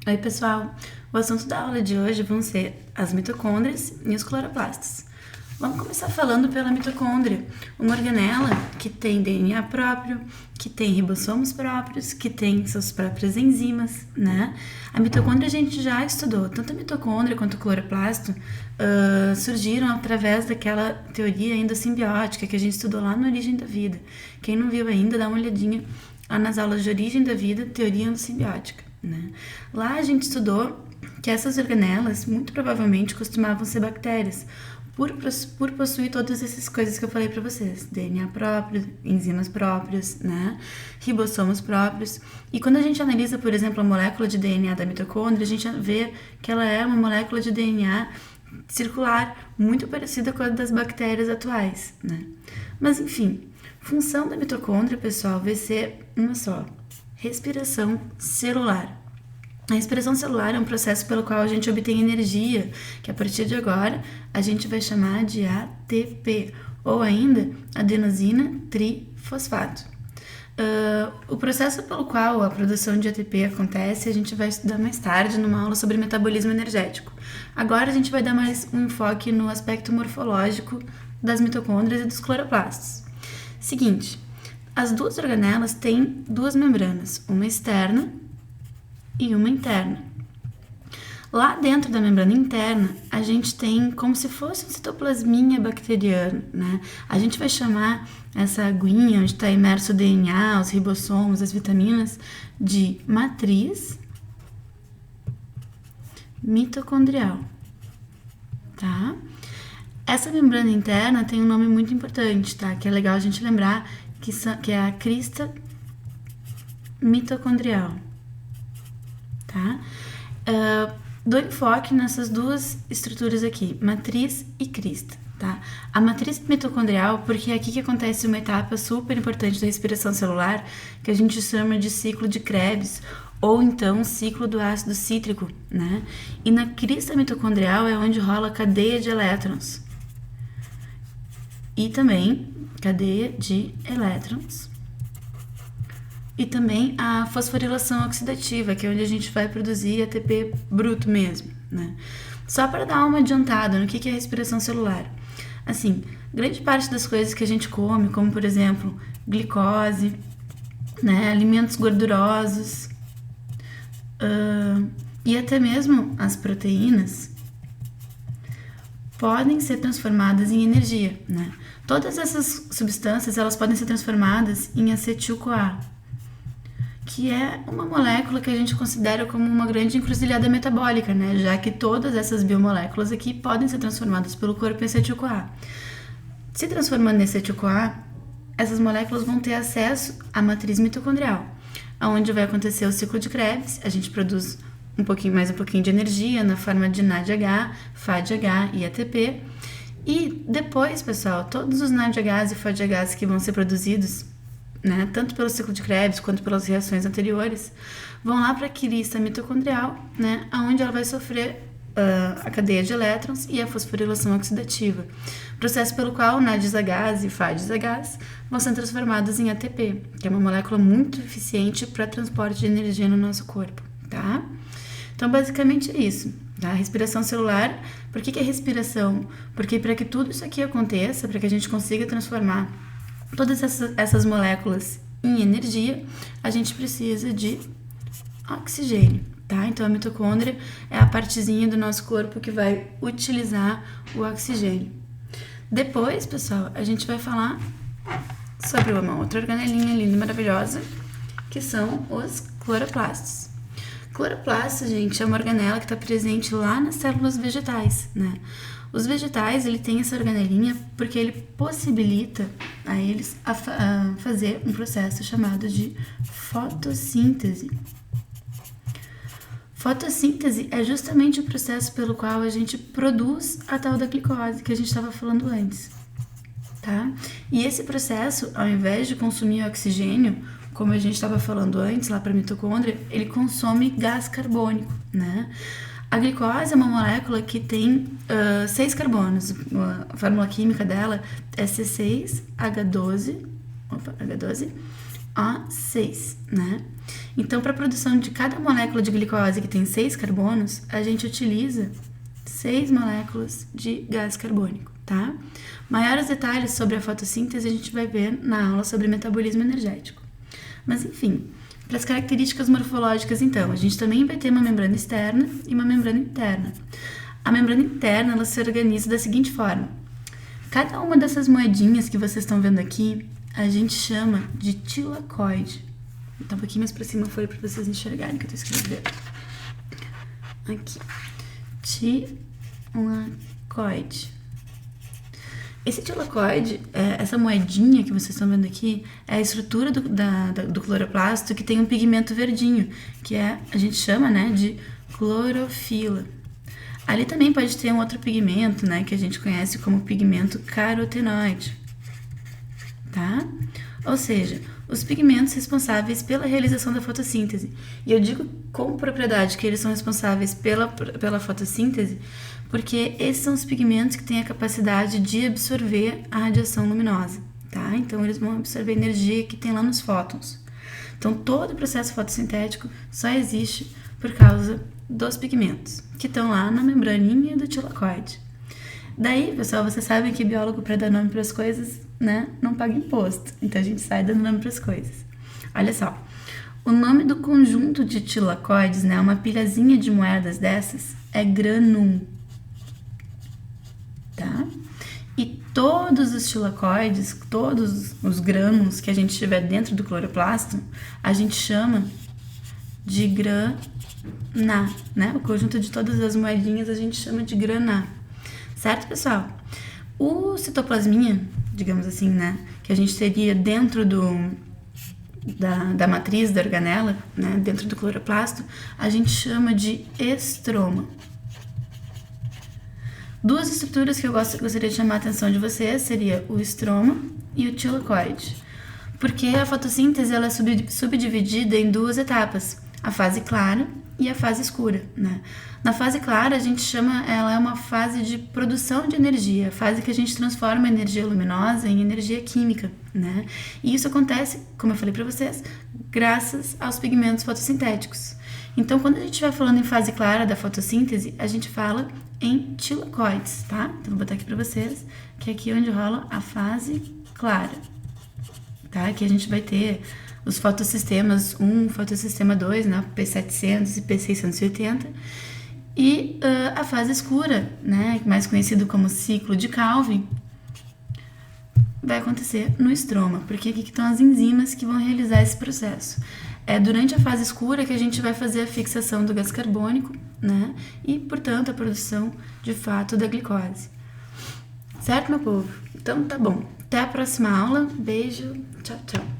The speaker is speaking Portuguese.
Oi, pessoal! O assunto da aula de hoje vão ser as mitocôndrias e os cloroplastos. Vamos começar falando pela mitocôndria, uma organela que tem DNA próprio, que tem ribossomos próprios, que tem suas próprias enzimas, né? A mitocôndria a gente já estudou, tanto a mitocôndria quanto o cloroplasto surgiram através daquela teoria endossimbiótica que a gente estudou lá no Origem da Vida. Quem não viu ainda, dá uma olhadinha lá nas aulas de Origem da Vida, teoria endossimbiótica. Né? Lá a gente estudou que essas organelas muito provavelmente costumavam ser bactérias, por possuir todas essas coisas que eu falei para vocês, DNA próprio, enzimas próprias, né? Ribossomos próprios. E quando a gente analisa, por exemplo, a molécula de DNA da mitocôndria, a gente vê que ela é uma molécula de DNA circular, muito parecida com a das bactérias atuais, né? Mas enfim, função da mitocôndria, pessoal, vai ser uma só: respiração celular. A respiração celular é um processo pelo qual a gente obtém energia, que a partir de agora a gente vai chamar de ATP, ou ainda adenosina trifosfato. O processo pelo qual a produção de ATP acontece a gente vai estudar mais tarde numa aula sobre metabolismo energético. Agora a gente vai dar mais um enfoque no aspecto morfológico das mitocôndrias e dos cloroplastos. Seguinte, as duas organelas têm duas membranas, uma externa e uma interna. Lá dentro da membrana interna, a gente tem como se fosse um citoplasminha bacteriano, né? A gente vai chamar essa aguinha onde está imerso o DNA, os ribossomos, as vitaminas, de matriz mitocondrial, tá? Essa membrana interna tem um nome muito importante, tá? Que é legal a gente lembrar que é a crista mitocondrial. Tá? Dou enfoque nessas duas estruturas aqui, matriz e crista. Tá? A matriz mitocondrial, porque é aqui que acontece uma etapa super importante da respiração celular, que a gente chama de ciclo de Krebs, ou então ciclo do ácido cítrico, né? E na crista mitocondrial é onde rola a cadeia de elétrons. E também cadeia de elétrons. E também a fosforilação oxidativa, que é onde a gente vai produzir ATP bruto mesmo, né? Só para dar uma adiantada no que é a respiração celular. Assim, grande parte das coisas que a gente come, como por exemplo, glicose, né, alimentos gordurosos, e até mesmo as proteínas, podem ser transformadas em energia, né? Todas essas substâncias, elas podem ser transformadas em acetil-CoA, que é uma molécula que a gente considera como uma grande encruzilhada metabólica, né? Já que todas essas biomoléculas aqui podem ser transformadas pelo corpo em acetil-CoA. Se transformando em acetil-CoA, essas moléculas vão ter acesso à matriz mitocondrial, onde vai acontecer o ciclo de Krebs, a gente produz um pouquinho de energia na forma de NADH, FADH e ATP. E depois, pessoal, todos os NADHs e FADHs que vão ser produzidos, né, tanto pelo ciclo de Krebs quanto pelas reações anteriores, vão lá para a crista mitocondrial, né, onde ela vai sofrer a cadeia de elétrons e a fosforilação oxidativa, processo pelo qual NADHs e FADHs vão ser transformados em ATP, que é uma molécula muito eficiente para transporte de energia no nosso corpo, tá? Então, basicamente é isso. A respiração celular, por que é respiração? Porque para que tudo isso aqui aconteça, para que a gente consiga transformar todas essas moléculas em energia, a gente precisa de oxigênio, tá? Então a mitocôndria é a partezinha do nosso corpo que vai utilizar o oxigênio. Depois, pessoal, a gente vai falar sobre uma outra organelinha linda e maravilhosa, que são os cloroplastos. Cloroplasto, gente, é uma organela que está presente lá nas células vegetais, né? Os vegetais, ele tem essa organelinha porque ele possibilita a eles a fazer um processo chamado de fotossíntese. Fotossíntese é justamente o processo pelo qual a gente produz a tal da glicose que a gente estava falando antes, tá? E esse processo, ao invés de consumir oxigênio, como a gente estava falando antes, lá para a mitocôndria, ele consome gás carbônico, né? A glicose é uma molécula que tem 6 carbonos. A fórmula química dela é C6H12, O6, né? Então, para a produção de cada molécula de glicose que tem 6 carbonos, a gente utiliza 6 moléculas de gás carbônico, tá? Maiores detalhes sobre a fotossíntese a gente vai ver na aula sobre metabolismo energético. Mas, enfim, para as características morfológicas, então, a gente também vai ter uma membrana externa e uma membrana interna. A membrana interna, ela se organiza da seguinte forma. Cada uma dessas moedinhas que vocês estão vendo aqui, a gente chama de tilacoide. Então, um pouquinho mais para cima foi para vocês enxergarem que eu estou escrevendo. Aqui. Tilacoide. Esse tilacoide, essa moedinha que vocês estão vendo aqui, é a estrutura do cloroplasto que tem um pigmento verdinho, que a gente chama, né, de clorofila. Ali também pode ter um outro pigmento, né, que a gente conhece como pigmento carotenoide, tá? Ou seja, os pigmentos responsáveis pela realização da fotossíntese. E eu digo com propriedade que eles são responsáveis pela fotossíntese, porque esses são os pigmentos que têm a capacidade de absorver a radiação luminosa, tá? Então, eles vão absorver a energia que tem lá nos fótons. Então, todo o processo fotossintético só existe por causa dos pigmentos, que estão lá na membraninha do tilacoide. Daí, pessoal, vocês sabem que biólogo, para dar nome para as coisas, né, não paga imposto. Então, a gente sai dando nome para as coisas. Olha só, o nome do conjunto de tilacoides, né, uma pilhazinha de moedas dessas, é granum. Tá? E todos os tilacoides, todos os grãos que a gente tiver dentro do cloroplasto, a gente chama de grana, né? O conjunto de todas as moedinhas a gente chama de grana. Certo, pessoal? O citoplasminha, digamos assim, né? Que a gente teria dentro da matriz da organela, né? Dentro do cloroplasto, a gente chama de estroma. Duas estruturas que eu gostaria de chamar a atenção de vocês seria o estroma e o tilacoide. Porque a fotossíntese ela é subdividida em duas etapas, a fase clara e a fase escura, né? Na fase clara, a gente chama, ela é uma fase de produção de energia, a fase que a gente transforma a energia luminosa em energia química, né? E isso acontece, como eu falei para vocês, graças aos pigmentos fotossintéticos. Então, quando a gente vai falando em fase clara da fotossíntese, a gente fala em tilacoides, tá? Então, vou botar aqui para vocês, que é aqui onde rola a fase clara, tá? Aqui a gente vai ter os fotossistemas 1, fotossistema 2, né? P700 e P680, e a fase escura, né? Mais conhecido como ciclo de Calvin, vai acontecer no estroma, porque aqui que estão as enzimas que vão realizar esse processo. É durante a fase escura que a gente vai fazer a fixação do gás carbônico, né? E, portanto, a produção, de fato, da glicose. Certo, meu povo? Então, tá bom. Até a próxima aula. Beijo. Tchau, tchau.